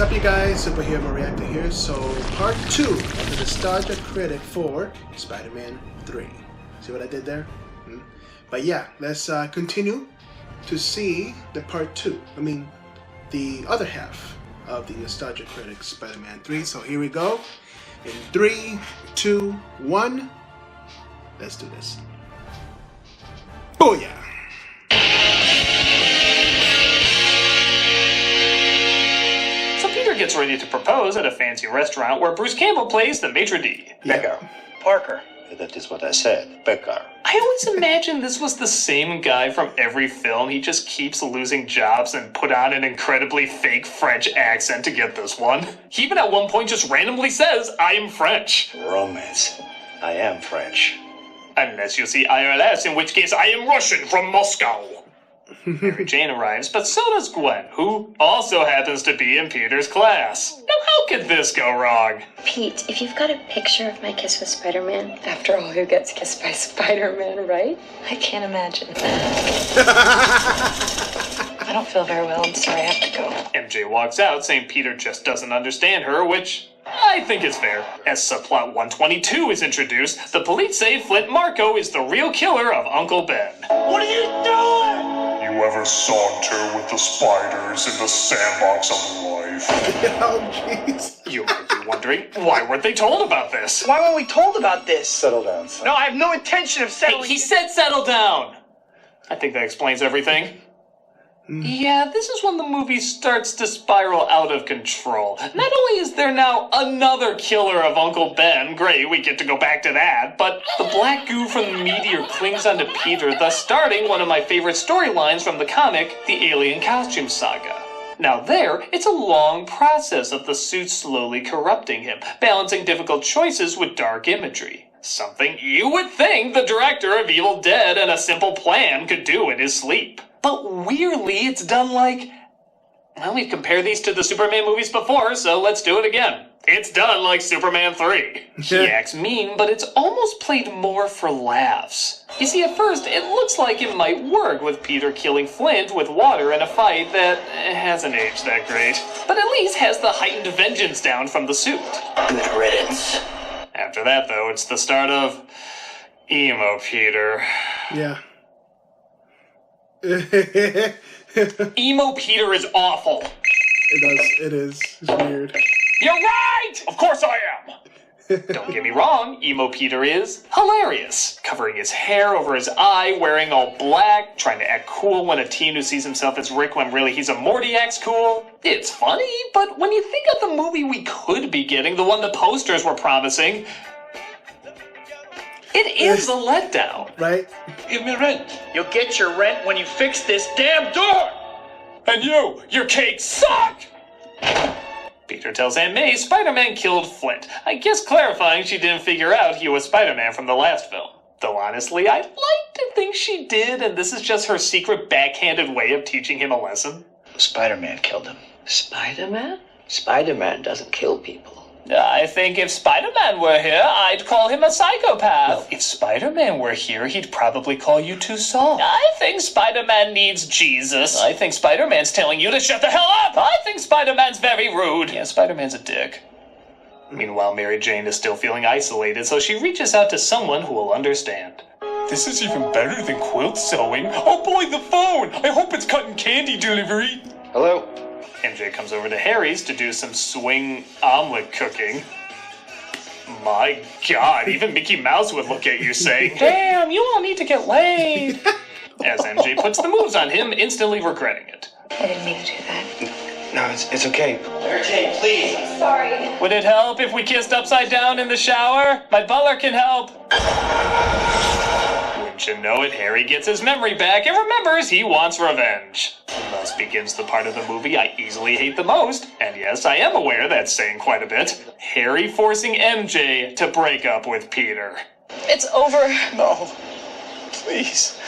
What's up, you guys? Superhero Reactor here. So, part 2 of the nostalgia critic for Spider-Man 3. See what I did there? But yeah, let's continue to see the part 2. I mean, the other half of the nostalgia critic Spider-Man 3. So here we go. In 3, 2, 1. Let's do this. Booyah! Peter gets ready to propose at a fancy restaurant where Bruce Campbell plays the maitre d'. Becker. Parker. That is what I said. Becker. I always imagined this was the same guy from every film. He just keeps losing jobs and put on an incredibly fake French accent to get this one. He even at one point just randomly says, I am French. Romance. I am French. Unless you see IRS, in which case I am Russian from Moscow. Mary Jane arrives, but so does Gwen, who also happens to be in Peter's class. Now, how could this go wrong? Pete, if you've got a picture of my kiss with Spider-Man, after all, who gets kissed by Spider-Man, right? I can't imagine. I don't feel very well. I'm sorry, I have to go. MJ walks out saying Peter just doesn't understand her, which I think is fair. As subplot 122 is introduced, the police say Flint Marko is the real killer of Uncle Ben. What are you doing? You ever saunter with the spiders in the sandbox of life? Oh, jeez. You might be wondering, why weren't they told about this? Why weren't we told about this? Settle down, son. No, I have no intention of settling. Hey, he said settle down! I think that explains everything. Yeah, this is when the movie starts to spiral out of control. Not only is there now another killer of Uncle Ben, great, we get to go back to that, but the black goo from the meteor clings onto Peter, thus starting one of my favorite storylines from the comic, the Alien Costume Saga. Now there, it's a long process of the suit slowly corrupting him, balancing difficult choices with dark imagery. Something you would think the director of Evil Dead and A Simple Plan could do in his sleep. But weirdly, it's done like... Well, we've compared these to the Superman movies before, so let's do it again. It's done like Superman 3. He acts mean, but it's almost played more for laughs. You see, at first, it looks like it might work with Peter killing Flint with water in a fight that hasn't aged that great. But at least has the heightened vengeance down from the suit. Good riddance. After that, though, it's the start of Emo Peter. Yeah. Emo Peter is awful. It is. It's weird. You're right! Of course I am! Don't get me wrong, Emo Peter is hilarious. Covering his hair over his eye, wearing all black, trying to act cool when a teen who sees himself as Rick when really he's a Morty acts cool. It's funny, but when you think of the movie we could be getting, the one the posters were promising, it is a letdown. Right? Give me rent. You'll get your rent when you fix this damn door! And your cake sucked! Peter tells Aunt May Spider-Man killed Flint. I guess clarifying she didn't figure out he was Spider-Man from the last film. Though honestly, I'd like to think she did, and this is just her secret backhanded way of teaching him a lesson. Spider-Man killed him. Spider-Man? Spider-Man doesn't kill people. I think if Spider-Man were here, I'd call him a psychopath. Well, if Spider-Man were here, he'd probably call you too soft. I think Spider-Man needs Jesus. I think Spider-Man's telling you to shut the hell up. I think Spider-Man's very rude. Yeah, Spider-Man's a dick. Meanwhile, Mary Jane is still feeling isolated, so she reaches out to someone who will understand. This is even better than quilt sewing. Oh boy, the phone! I hope it's cotton candy delivery. Hello? MJ comes over to Harry's to do some swing omelet cooking. My God, even Mickey Mouse would look at you saying, damn, you all need to get laid. As MJ puts the moves on him, instantly regretting it. I didn't mean to do that. No, it's okay. Mary Jane, please. Sorry. Would it help if we kissed upside down in the shower? My butler can help. Wouldn't you know it, Harry gets his memory back and remembers he wants revenge. Thus begins the part of the movie I easily hate the most, and yes, I am aware that's saying quite a bit. Harry forcing MJ to break up with Peter. It's over. No. Please.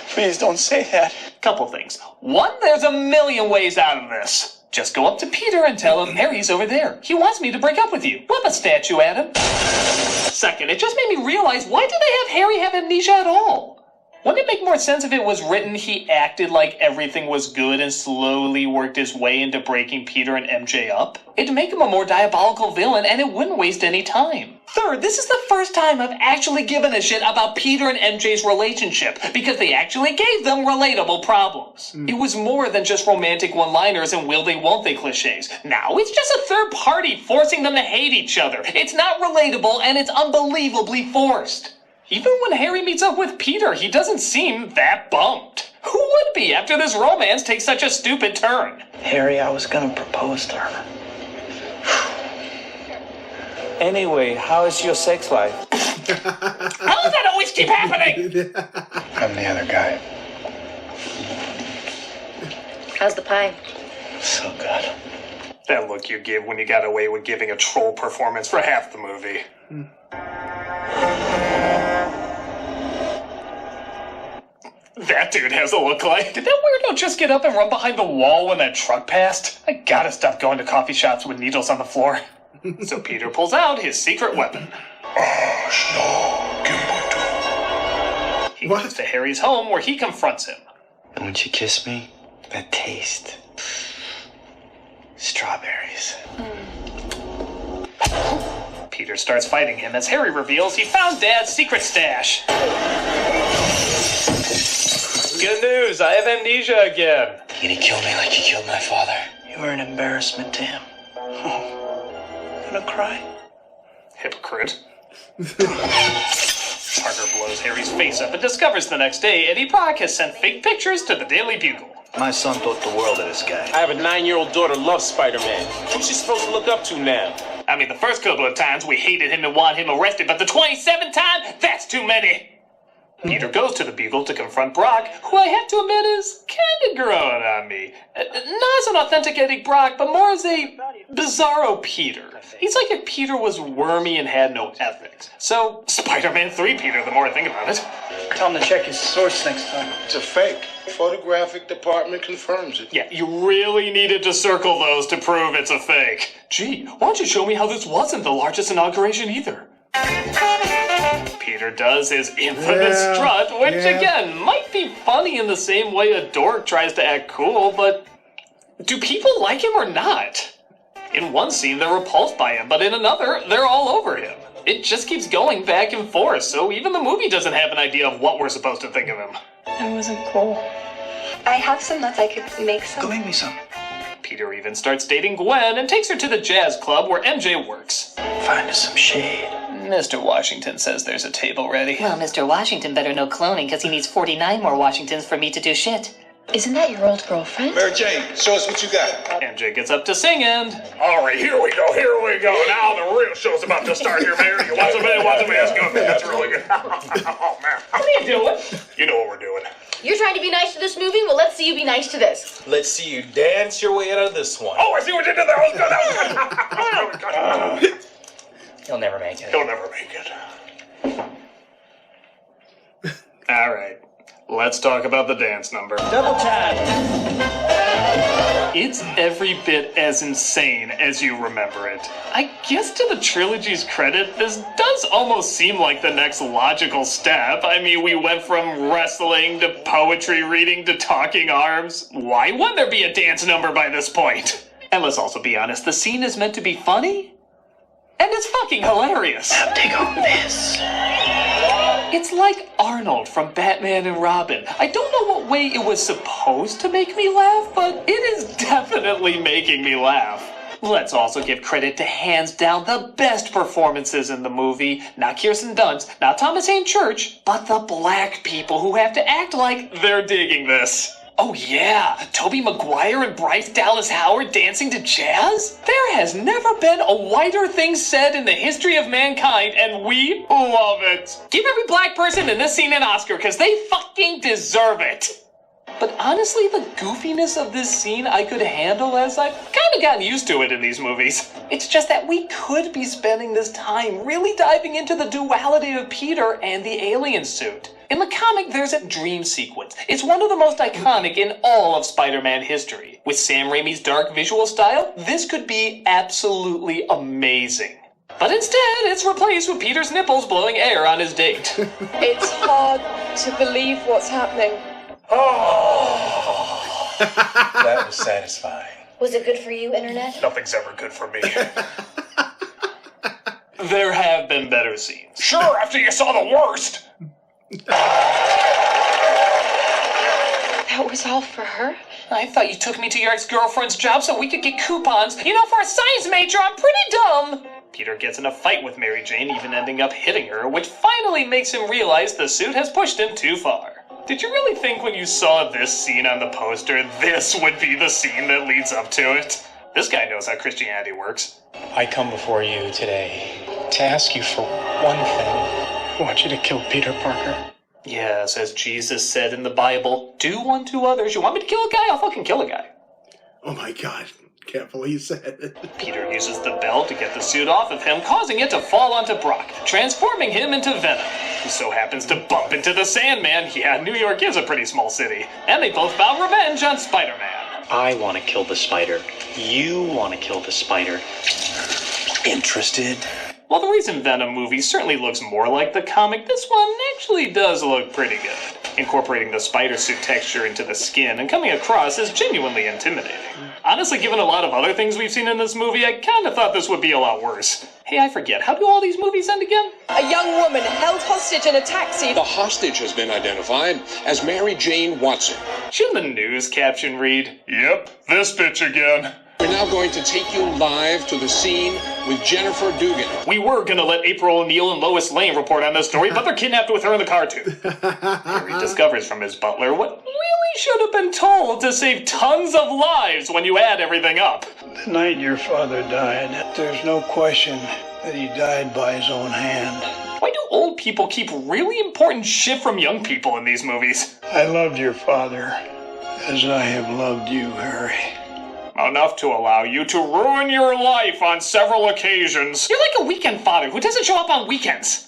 Please don't say that. Couple things. One, there's a million ways out of this. Just go up to Peter and tell him Harry's over there. He wants me to break up with you. Whip a statue at him. Second, it just made me realize, why do they have Harry have amnesia at all? Wouldn't it make more sense if it was written he acted like everything was good and slowly worked his way into breaking Peter and MJ up? It'd make him a more diabolical villain and it wouldn't waste any time. Third, this is the first time I've actually given a shit about Peter and MJ's relationship because they actually gave them relatable problems. It was more than just romantic one-liners and will they won't they cliches. Now it's just a third party forcing them to hate each other. It's not relatable and it's unbelievably forced. Even when Harry meets up with Peter, he doesn't seem that bummed. Who would be after this romance takes such a stupid turn? Harry, I was gonna propose to her. Anyway, how is your sex life? How does that always keep happening? I'm the other guy. How's the pie? So good. That look you give when you got away with giving a troll performance for half the movie. That dude has a look like. Did that weirdo just get up and run behind the wall when that truck passed? I gotta stop going to coffee shops with needles on the floor. So Peter pulls out his secret weapon. He goes to Harry's home where he confronts him. And when you kiss me, that taste. Strawberries. Peter starts fighting him as Harry reveals he found Dad's secret stash. Good news, I have amnesia again. You gonna kill me like you killed my father? You were an embarrassment to him. Gonna cry? Hypocrite. Parker blows Harry's face up and discovers the next day Eddie Brock has sent fake pictures to the Daily Bugle. My son thought the world of this guy. I have a 9-year-old daughter who loves Spider-Man. Who's she supposed to look up to now? I mean, the first couple of times we hated him and want him arrested, but the 27th time, that's too many. Peter goes to the Bugle to confront Brock, who I have to admit is kind of growing on me. Not as an authentic Eddie Brock, but more as a bizarro Peter. He's like if Peter was wormy and had no ethics. So, Spider-Man 3 Peter, the more I think about it. Tell him to check his source next time. It's a fake. Photographic department confirms it. Yeah, you really needed to circle those to prove it's a fake. Gee, why don't you show me how this wasn't the largest inauguration either? Peter does his infamous strut, which again might be funny in the same way a dork tries to act cool, but do people like him or not? In one scene, they're repulsed by him, but in another, they're all over him. It just keeps going back and forth, so even the movie doesn't have an idea of what we're supposed to think of him. That wasn't cool. I have some nuts. I could make some. Go make me some. Peter even starts dating Gwen and takes her to the jazz club where MJ works. Find us some shade. Mr. Washington says there's a table ready. Well, Mr. Washington better know cloning because he needs 49 more Washingtons for me to do shit. Isn't that your old girlfriend? Mary Jane, show us what you got. MJ gets up to sing and... All right, here we go. Now the real show's about to start here, Mary. You want some minute? That's good. That's really good. Oh, man. What are you doing? You know what we're doing. You're trying to be nice to this movie? Well, let's see you be nice to this. Let's see you dance your way out of this one. Oh, I see what you did there. That was good. He'll never make it. He'll never make it. All right. Let's talk about the dance number. Double tap. It's every bit as insane as you remember it. I guess to the trilogy's credit, this does almost seem like the next logical step. I mean, we went from wrestling to poetry reading to talking arms. Why wouldn't there be a dance number by this point? And let's also be honest, the scene is meant to be funny. And it's fucking hilarious. Now take on this. It's like Arnold from Batman and Robin. I don't know what way it was supposed to make me laugh, but it is definitely making me laugh. Let's also give credit to hands down the best performances in the movie. Not Kirsten Dunst, not Thomas Hayden Church, but the black people who have to act like they're digging this. Oh yeah, Tobey Maguire and Bryce Dallas Howard dancing to jazz? There has never been a whiter thing said in the history of mankind, and we love it. Give every black person in this scene an Oscar, because they fucking deserve it. But honestly, the goofiness of this scene I could handle as I've kind of gotten used to it in these movies. It's just that we could be spending this time really diving into the duality of Peter and the alien suit. In the comic, there's a dream sequence. It's one of the most iconic in all of Spider-Man history. With Sam Raimi's dark visual style, this could be absolutely amazing. But instead, it's replaced with Peter's nipples blowing air on his date. It's hard to believe what's happening. Oh! That was satisfying. Was it good for you, Internet? Nothing's ever good for me. There have been better scenes. Sure, after you saw the worst. That was all for her? I thought you took me to your ex-girlfriend's job so we could get coupons. You know, for a science major, I'm pretty dumb. Peter gets in a fight with Mary Jane, even ending up hitting her, which finally makes him realize the suit has pushed him too far. Did you really think when you saw this scene on the poster, this would be the scene that leads up to it? This guy knows how Christianity works. I come before you today to ask you for one thing. I want you to kill Peter Parker. Yes, as Jesus said in the Bible, do unto others. You want me to kill a guy? I'll fucking kill a guy. Oh my god. Careful what you said. Peter uses the belt to get the suit off of him, causing it to fall onto Brock, transforming him into Venom, who so happens to bump into the Sandman. Yeah, New York is a pretty small city. And they both vow revenge on Spider-Man. I want to kill the spider. You want to kill the spider. Interested? While the recent Venom movie certainly looks more like the comic, this one actually does look pretty good, incorporating the spider suit texture into the skin and coming across as genuinely intimidating. Honestly, given a lot of other things we've seen in this movie, I kinda thought this would be a lot worse. Hey, I forget, how do all these movies end again? A young woman held hostage in a taxi. The hostage has been identified as Mary Jane Watson. Shouldn't the news caption read, "Yep, this bitch again"? We're now going to take you live to the scene with Jennifer Dugan. We were gonna let April O'Neil and Lois Lane report on this story, but they're kidnapped with her in the car too. Harry discovers from his butler what really should have been told to save tons of lives when you add everything up. The night your father died, there's no question that he died by his own hand. Why do old people keep really important shit from young people in these movies? I loved your father as I have loved you, Harry. Enough to allow you to ruin your life on several occasions. You're like a weekend father who doesn't show up on weekends.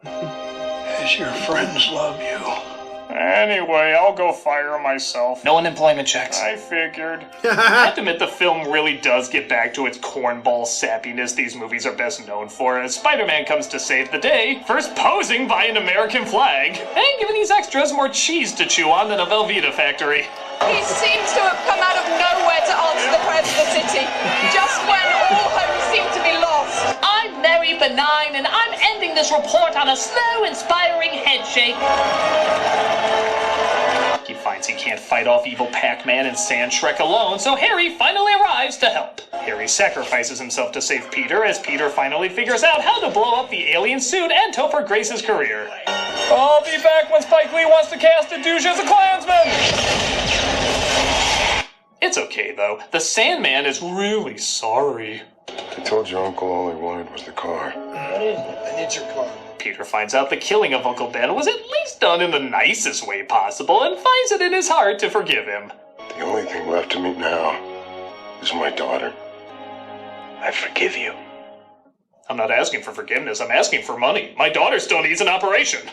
As your friends love you. Anyway, I'll go fire myself. No unemployment checks. I figured. I have to admit, the film really does get back to its cornball sappiness these movies are best known for, as Spider-Man comes to save the day, first posing by an American flag, and giving these extras more cheese to chew on than a Velveeta factory. He seems to have come out of nowhere to answer the prayers of the city, just when all hope seemed to be lost. I'm very benign, and I'm ending this report on a slow, inspiring headshake. He finds he can't fight off evil Pac-Man and Sand Shrek alone, so Harry finally arrives to help. Harry sacrifices himself to save Peter, as Peter finally figures out how to blow up the alien suit and Topher Grace's career. I'll be back when Spike Lee wants to cast a douche as a Klansman! It's okay, though. The Sandman is really sorry. I told your uncle all he wanted was the car. What is it? I need your car. Peter finds out the killing of Uncle Ben was at least done in the nicest way possible and finds it in his heart to forgive him. The only thing left to me now is my daughter. I forgive you. I'm not asking for forgiveness, I'm asking for money. My daughter still needs an operation.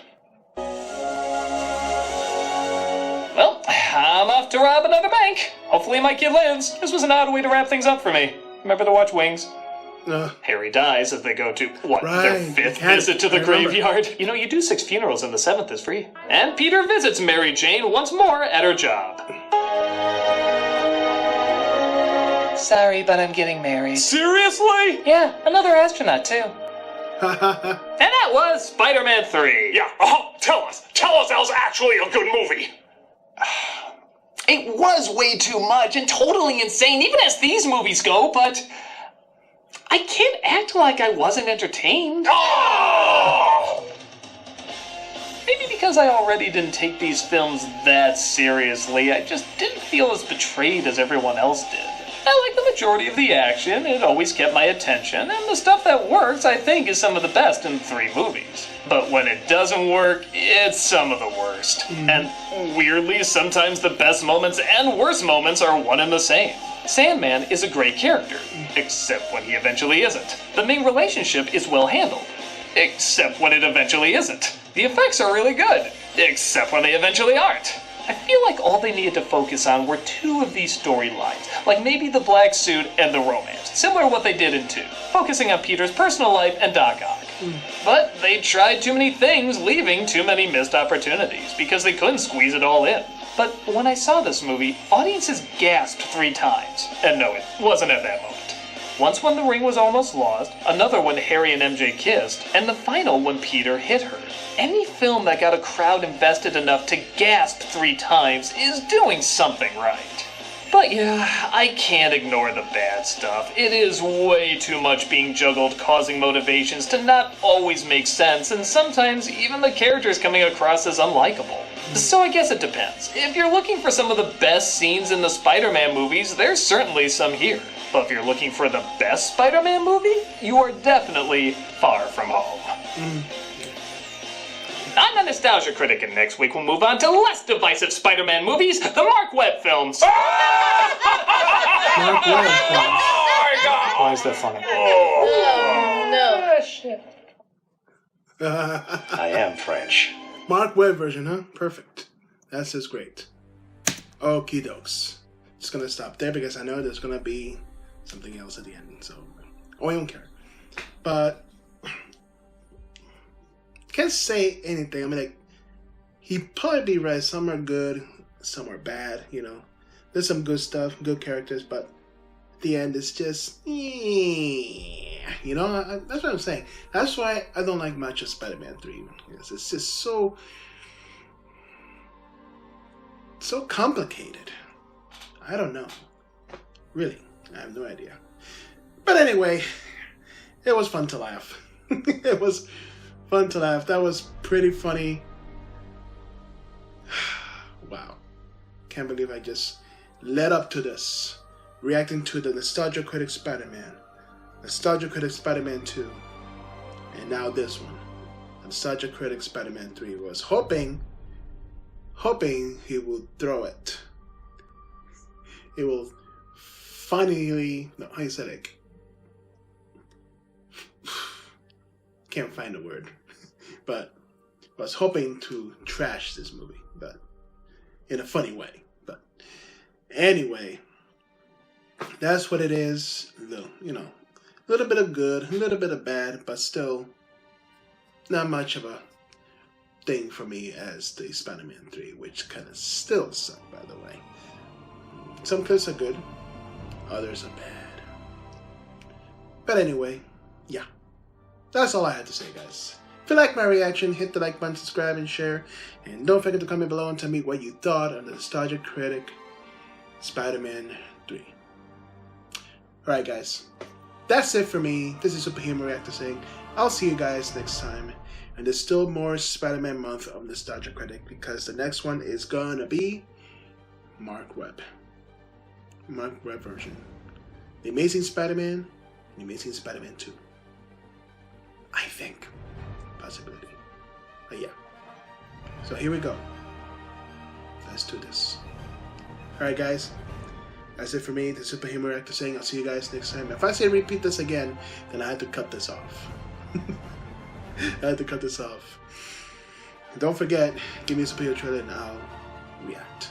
Well, I'm off to rob another bank. Hopefully my kid lives. This was an odd way to wrap things up for me. Remember to watch Wings? Harry dies as they go to, their fifth visit to the graveyard? You know, you do 6 funerals and the 7th is free. And Peter visits Mary Jane once more at her job. Sorry, but I'm getting married. Seriously? Yeah, another astronaut, too. And that was Spider-Man 3. Yeah, tell us that was actually a good movie. It was way too much and totally insane, even as these movies go, but I can't act like I wasn't entertained. Oh! Maybe because I already didn't take these films that seriously, I just didn't feel as betrayed as everyone else did. I like the majority of the action, it always kept my attention, and the stuff that works, I think, is some of the best in 3 movies. But when it doesn't work, it's some of the worst. And weirdly, sometimes the best moments and worst moments are one and the same. Sandman is a great character, except when he eventually isn't. The main relationship is well handled, except when it eventually isn't. The effects are really good, except when they eventually aren't. I feel like all they needed to focus on were 2 of these storylines, like maybe the black suit and the romance, similar to what they did in 2, focusing on Peter's personal life and Doc Ock. But they tried too many things, leaving too many missed opportunities, because they couldn't squeeze it all in. But when I saw this movie, audiences gasped 3 times. And no, it wasn't at that moment. Once when the ring was almost lost, another when Harry and MJ kissed, and the final when Peter hit her. Any film that got a crowd invested enough to gasp 3 times is doing something right. But yeah, I can't ignore the bad stuff. It is way too much being juggled, causing motivations to not always make sense, and sometimes even the characters coming across as unlikable. So I guess it depends. If you're looking for some of the best scenes in the Spider-Man movies, there's certainly some here. But if you're looking for the best Spider-Man movie, you are definitely far from home. I'm a nostalgia critic, and next week we'll move on to less divisive Spider-Man movies, the Mark Webb films. Mark Webb films. Why is that funny? I am French. Mark Webb version, huh? Perfect. That's just great. Okie dokes. Just gonna stop there because I know there's gonna be something else at the end, so I don't care. But can't say anything. I mean, like, he probably read some are good, some are bad, you know. There's some good stuff, good characters, but at the end it's just, you know, that's what I'm saying. That's why I don't like much of Spider-Man 3. It's just so complicated. I don't know. Really, I have no idea. But anyway, it was fun to laugh. It was fun to laugh. That was pretty funny. Wow. Can't believe I just led up to this. Reacting to the Nostalgia Critic Spider-Man. Nostalgia Critic Spider-Man 2. And now this one. Nostalgia Critic Spider-Man 3. Was hoping he will throw it. It will finally... No, how you said it? Can't find a word. But I was hoping to trash this movie, but in a funny way. But anyway, that's what it is. You know, a little bit of good, a little bit of bad, but still not much of a thing for me as the Spider-Man 3, which kind of still sucked, by the way. Some clips are good, others are bad. But anyway, yeah. That's all I had to say, guys. If you like my reaction, hit the like button, subscribe, and share. And don't forget to comment below and tell me what you thought of the Nostalgia Critic Spider-Man 3. Alright, guys. That's it for me. This is Superhuman Reactor saying, I'll see you guys next time. And there's still more Spider-Man month of Nostalgia Critic because the next one is gonna be Mark Webb. Mark Webb version. The Amazing Spider-Man, The Amazing Spider-Man 2. I think. Possibility. But yeah. So here we go. Let's do this. Alright, guys. That's it for me. The Superhuman Reactor saying I'll see you guys next time. If I say repeat this again, then I have to cut this off. I have to cut this off. And don't forget, give me a superhero trailer and I'll react.